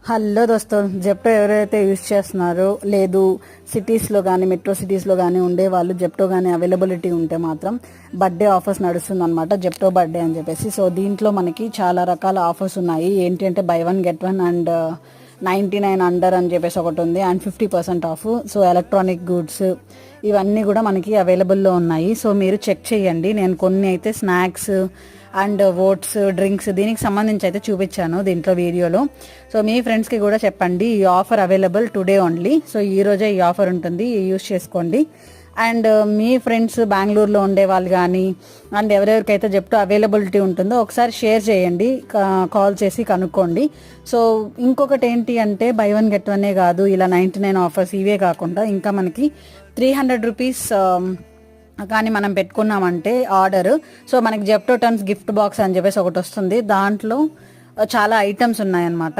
Hello దోస్తో, Zepto ఎవరైతే use చేస్తున్నారో లేదు సిటీస్లో కానీ మెట్రో సిటీస్లో కానీ ఉండే వాళ్ళు జెప్టో కానీ అవైలబిలిటీ ఉంటే మాత్రం బర్త్డే ఆఫర్స్ నడుస్తుందన్నమాట. జెప్టో బర్త్డే అని చెప్పేసి. సో దీంట్లో మనకి చాలా రకాల ఆఫర్స్ ఉన్నాయి. ఏంటి అంటే by one get one and 99 under అని చెప్పేసి ఒకటి ఉంది and 50% of. So electronic goods ఇవన్నీ కూడా మనకి అవైలబుల్లో ఉన్నాయి. సో మీరు చెక్ చేయండి. నేను కొన్ని అయితే స్నాక్స్ అండ్ ఓట్స్ డ్రింక్స్ దీనికి సంబంధించి అయితే చూపించాను దీంట్లో వీడియోలో. సో మీ ఫ్రెండ్స్కి కూడా చెప్పండి, ఈ offer available today only. So ఈ రోజే ఈ ఆఫర్ ఉంటుంది, యూస్ చేసుకోండి. అండ్ మీ ఫ్రెండ్స్ బెంగళూరులో ఉండే వాళ్ళు కానీ అండ్ ఎవరెవరికైతే జెప్టో అవైలబిలిటీ ఉంటుందో ఒకసారి షేర్ చేయండి, కాల్ చేసి కనుక్కోండి. సో ఇంకొకటి ఏంటి అంటే బై వన్ గెట్ వన్నే కాదు, ఇలా 99 ఆఫర్స్ ఇవే కాకుండా ఇంకా మనకి 300 రూపీస్ కానీ మనం పెట్టుకున్నామంటే ఆర్డర్, సో మనకి జెప్టో టర్న్స్ గిఫ్ట్ బాక్స్ అని చెప్పేసి ఒకటి వస్తుంది. దాంట్లో చాలా ఐటమ్స్ ఉన్నాయన్నమాట.